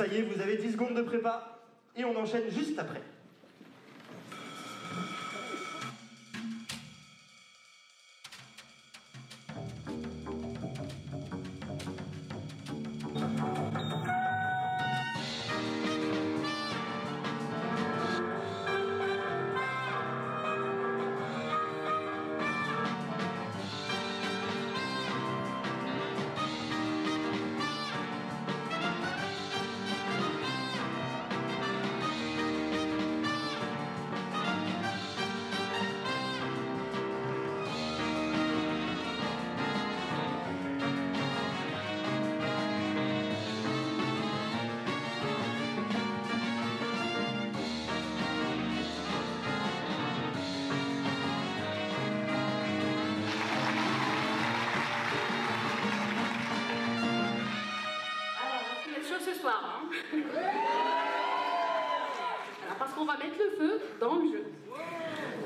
ça y est, vous avez 10 secondes de prépa et on enchaîne juste après. Alors, parce qu'on va mettre le feu dans le jeu.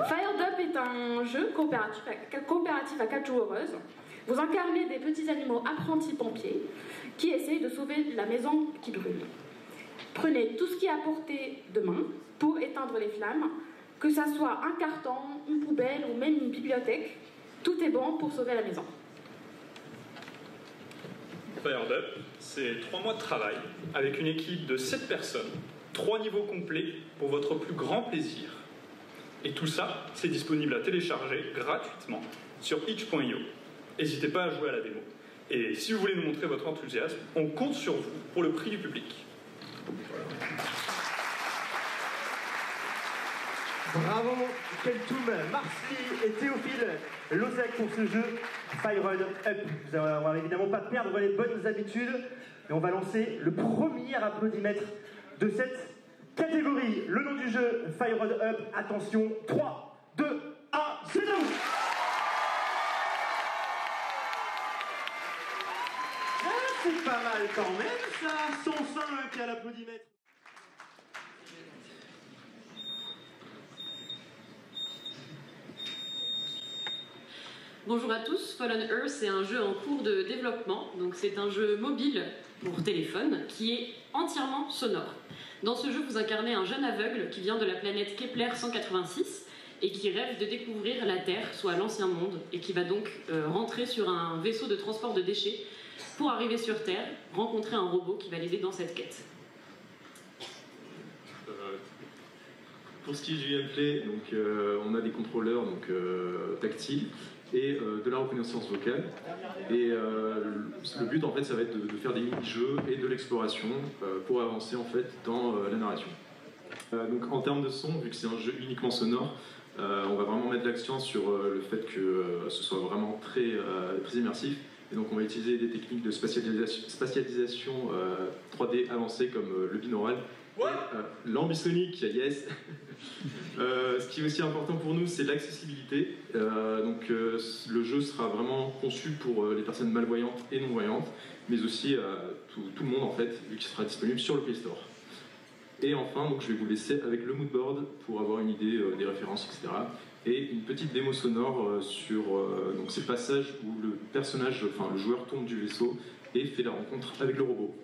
Fired Up est un jeu coopératif à 4 joueuses. Vous incarnez des petits animaux apprentis pompiers qui essayent de sauver la maison qui brûle. Prenez tout ce qui est à portée de main pour éteindre les flammes, que ça soit un carton, une poubelle ou même une bibliothèque. Tout est bon pour sauver la maison. Fired Up, c'est 3 mois de travail avec une équipe de 7 personnes, 3 niveaux complets pour votre plus grand plaisir. Et tout ça, c'est disponible à télécharger gratuitement sur itch.io. N'hésitez pas à jouer à la démo. Et si vous voulez nous montrer votre enthousiasme, on compte sur vous pour le prix du public. Bravo Keltoum, Marsly et Théophile Lozec pour ce jeu Fired Up. Vous n'allez évidemment pas perdre les bonnes habitudes et on va lancer le premier applaudimètre de cette catégorie. Le nom du jeu Fired Up, attention, 3, 2, 1, c'est nous. C'est pas mal quand même ça, 105 à l'applaudimètre. Bonjour à tous, Fallen Earth est un jeu en cours de développement, donc c'est un jeu mobile pour téléphone qui est entièrement sonore. Dans ce jeu, vous incarnez un jeune aveugle qui vient de la planète Kepler 186 et qui rêve de découvrir la Terre, soit l'ancien monde, et qui va donc rentrer sur un vaisseau de transport de déchets pour arriver sur Terre, rencontrer un robot qui va l'aider dans cette quête. Pour ce qui est du gameplay, donc, on a des contrôleurs tactiles et de la reconnaissance vocale. Et le but en fait, ça va être de faire des mini-jeux et de l'exploration pour avancer en fait dans la narration. Donc en termes de son, vu que c'est un jeu uniquement sonore, on va vraiment mettre l'accent sur le fait que ce soit vraiment très immersif. Et donc on va utiliser des techniques de spatialisation 3D avancées comme le binaural, l'ambisonique, yes. Ce qui est aussi important pour nous, c'est l'accessibilité. Le jeu sera vraiment conçu pour les personnes malvoyantes et non-voyantes, mais aussi tout le monde en fait, vu qu'il sera disponible sur le Play Store. Et enfin, donc, je vais vous laisser avec le moodboard pour avoir une idée des références, etc. Et une petite démo sonore sur ces passages où le personnage, enfin le joueur tombe du vaisseau et fait la rencontre avec le robot.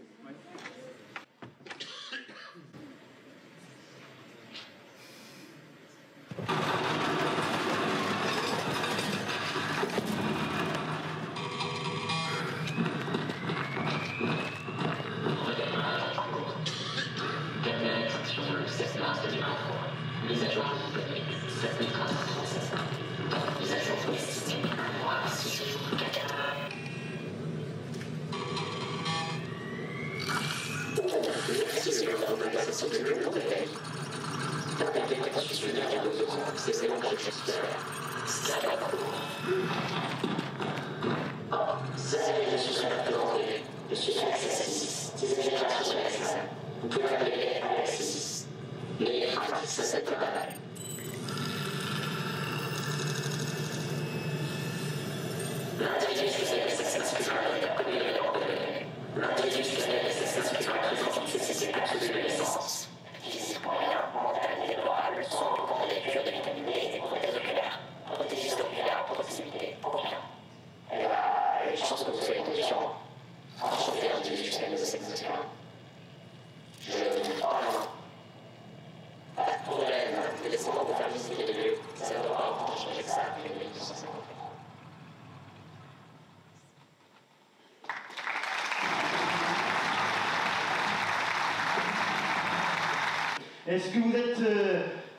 descendants de faire visiter les lieux. C'est adorable de changer que ça. Est-ce que vous êtes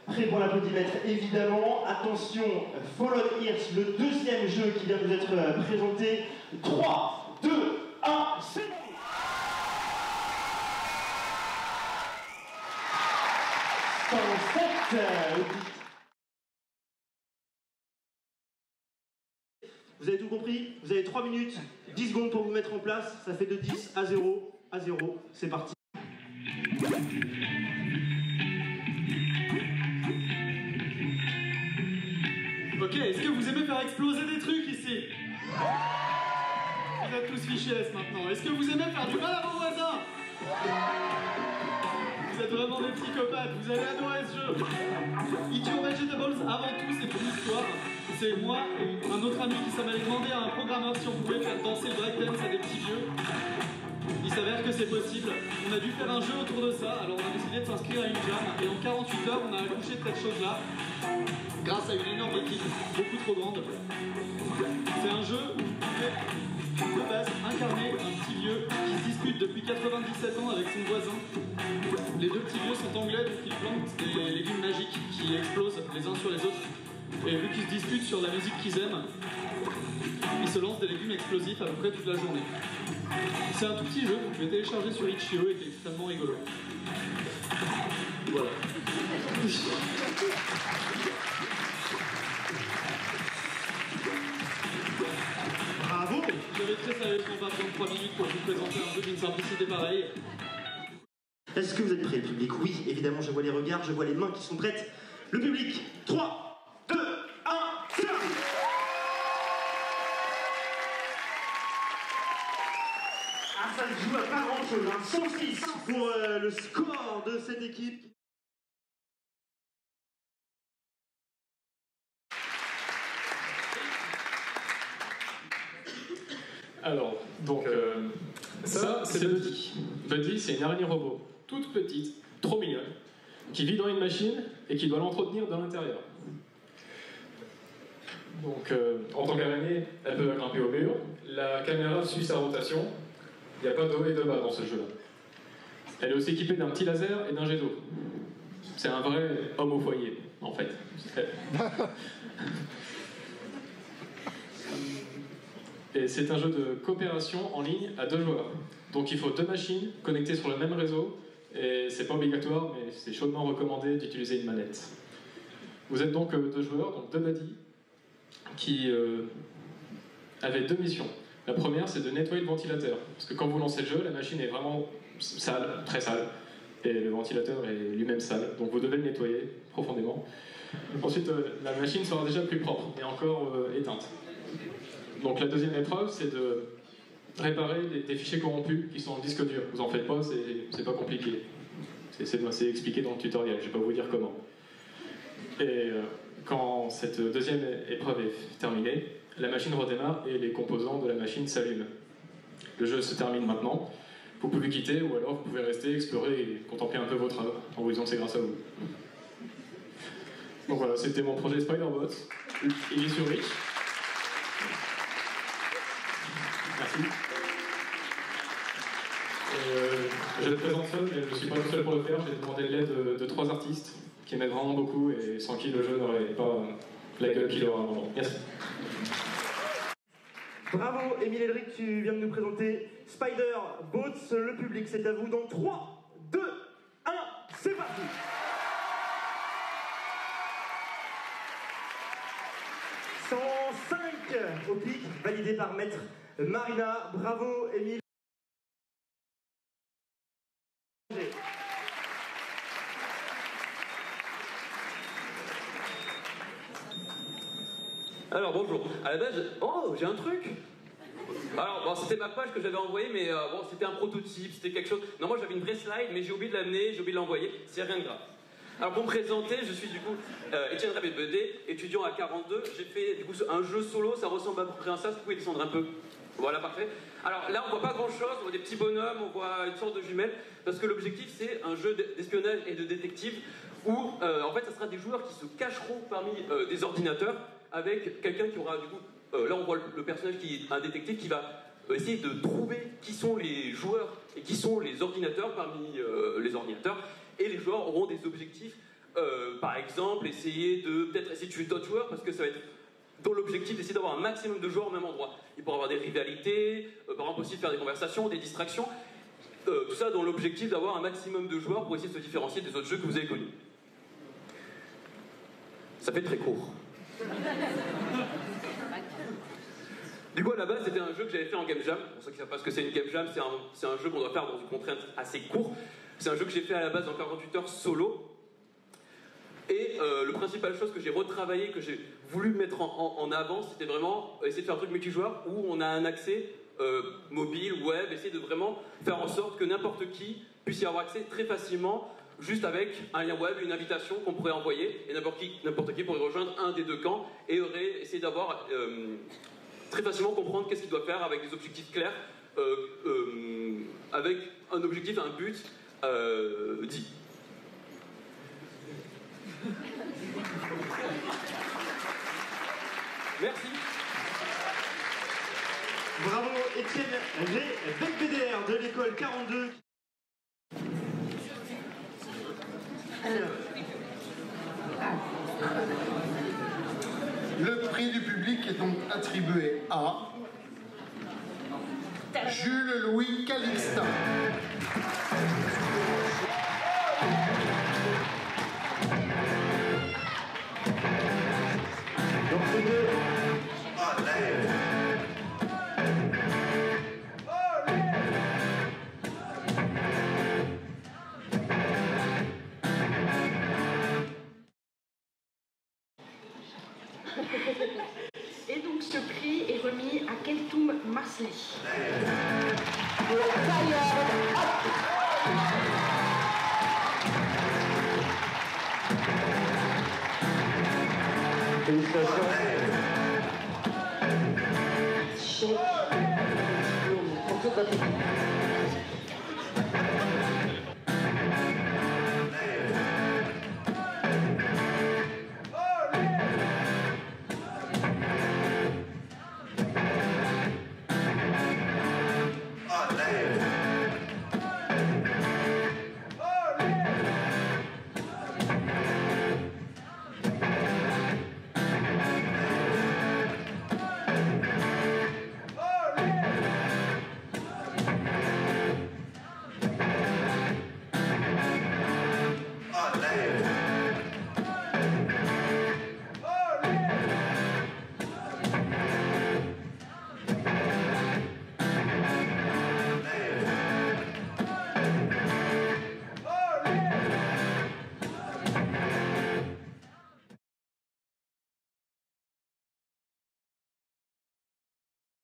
prêts pour l'applaudimètre? Évidemment, attention, Fallout Earth, le deuxième jeu qui vient de nous être présenté. 3, 2, 1, c'est parti. Vous avez tout compris? Vous avez 3 minutes, 10 secondes pour vous mettre en place. Ça fait de 10 à 0, à 0. C'est parti. Ok, est-ce que vous aimez faire exploser des trucs ici? Vous êtes tous fichés S maintenant. Est-ce que vous aimez faire du mal à vos voisins? Vous êtes vraiment des psychopathes, vous allez adorer ce jeu. Eat Your Vegetables, avant tout, c'est une histoire. C'est moi et un autre ami qui m'avait demandé à un programmeur si on pouvait faire danser le breakdance à des petits vieux. Il s'avère que c'est possible. On a dû faire un jeu autour de ça, alors on a décidé de s'inscrire à une jam. Et en 48 heures, on a accouché de cette chose-là. Grâce à une énorme équipe, beaucoup trop grande. C'est un jeu où vous pouvez, de base, incarner un petit vieux qui se dispute depuis 97 ans avec son voisin. Les deux petits vieux sont anglais, donc ils plantent des légumes magiques qui explosent les uns sur les autres. Et vu qu'ils se disputent sur la musique qu'ils aiment, ils se lancent des légumes explosifs à peu près toute la journée. C'est un tout petit jeu, vous pouvez télécharger sur Itch.io et qui est extrêmement rigolo. Voilà. Bravo. J'avais très sérieusement pas prendre 3 minutes pour vous présenter un jeu d'une simplicité pareille. Est-ce que vous êtes prêts, le public? Oui, évidemment, je vois les regards, je vois les mains qui sont prêtes. Le public, 3, 2, 1, c'est parti. Ah, ça ne joue à pas grand-chose, hein. 106 pour le score de cette équipe. Alors, donc, ça, c'est Buddy. Buddy, c'est une araignée robot, toute petite, trop mignonne, qui vit dans une machine et qui doit l'entretenir de l'intérieur. Donc, en tant qu'araignée, elle peut grimper au mur, la caméra suit sa rotation, il n'y a pas de haut et de bas dans ce jeu-là. Elle est aussi équipée d'un petit laser et d'un jet d'eau. C'est un vrai homme au foyer, en fait. Et c'est un jeu de coopération en ligne à 2 joueurs. Donc il faut 2 machines connectées sur le même réseau, et c'est pas obligatoire, mais c'est chaudement recommandé d'utiliser une manette. Vous êtes donc 2 joueurs, donc 2 buddies, qui avaient 2 missions. La première, c'est de nettoyer le ventilateur. Parce que quand vous lancez le jeu, la machine est vraiment sale, très sale, et le ventilateur est lui-même sale. Donc vous devez le nettoyer profondément. Ensuite, la machine sera déjà plus propre, et encore éteinte. Donc la deuxième épreuve, c'est de réparer des fichiers corrompus qui sont en disque dur. Vous en faites pas, c'est pas compliqué. C'est expliqué dans le tutoriel, je vais pas vous dire comment. Et quand cette deuxième épreuve est terminée, la machine redémarre et les composants de la machine s'allument. Le jeu se termine maintenant. Vous pouvez quitter ou alors vous pouvez rester, explorer et contempler un peu votre œuvre en vous disant que c'est grâce à vous. Donc voilà, c'était mon projet Spider-Bot. Il est sur Itch. Merci. Je le présente seul, mais je ne suis pas le seul pour le faire. J'ai demandé l'aide de 3 artistes qui m'aident vraiment beaucoup et sans qui le jeu n'aurait pas la gueule qu'il aura avant. Merci. Bravo, Émile Elric, tu viens de nous présenter Spider-Bots. Le public, c'est à vous dans 3, 2, 1, c'est parti. « 105 au pic, validé par Maître Marina. Bravo, Émile. Alors bonjour, à la base, oh j'ai un truc. Alors bon, c'était ma page que j'avais envoyée, mais bon c'était un prototype, c'était quelque chose. Non, moi j'avais une vraie slide, mais j'ai oublié de l'amener, j'ai oublié de l'envoyer, c'est rien de grave. Alors pour me présenter, je suis du coup Étienne Rabet-Bedé, étudiant à 42, j'ai fait du coup un jeu solo, ça ressemble à peu près à ça, vous pouvez descendre un peu. Voilà, parfait. Alors là on voit pas grand chose, on voit des petits bonhommes, on voit une sorte de jumelle, parce que l'objectif c'est un jeu d'espionnage et de détective où en fait ça sera des joueurs qui se cacheront parmi des ordinateurs avec quelqu'un qui aura du coup, là on voit le personnage qui est un détective qui va essayer de trouver qui sont les joueurs et qui sont les ordinateurs parmi les ordinateurs, et les joueurs auront des objectifs, par exemple essayer de tuer d'autres joueurs, parce que ça va être dans l'objectif d'essayer d'avoir un maximum de joueurs au même endroit. Il pourra avoir des rivalités, par exemple aussi faire des conversations, des distractions, tout ça dans l'objectif d'avoir un maximum de joueurs pour essayer de se différencier des autres jeux que vous avez connus. Ça fait très court. Du coup, à la base, c'était un jeu que j'avais fait en game jam. Pour ceux qui ne savent pas ce que c'est une game jam, c'est un jeu qu'on doit faire dans une contrainte assez courte. C'est un jeu que j'ai fait à la base en 48 heures solo. Et le principal chose que j'ai retravaillé, que j'ai voulu mettre en avant, c'était vraiment essayer de faire un truc multijoueur où on a un accès mobile, web, essayer de vraiment faire en sorte que n'importe qui puisse y avoir accès très facilement, juste avec un lien web, une invitation qu'on pourrait envoyer, et n'importe qui pourrait rejoindre un des deux camps et aurait essayé d'avoir très facilement comprendre qu'est-ce qu'il doit faire avec des objectifs clairs, avec un objectif, un but dit. Merci. Bravo Étienne Becbédère de l'école 42. Alors. Le prix du public est donc attribué à Jules Louis Calixta. Donc c'est de... Et donc ce prix est remis à Keltoum Marsley. Félicitations. Chèque.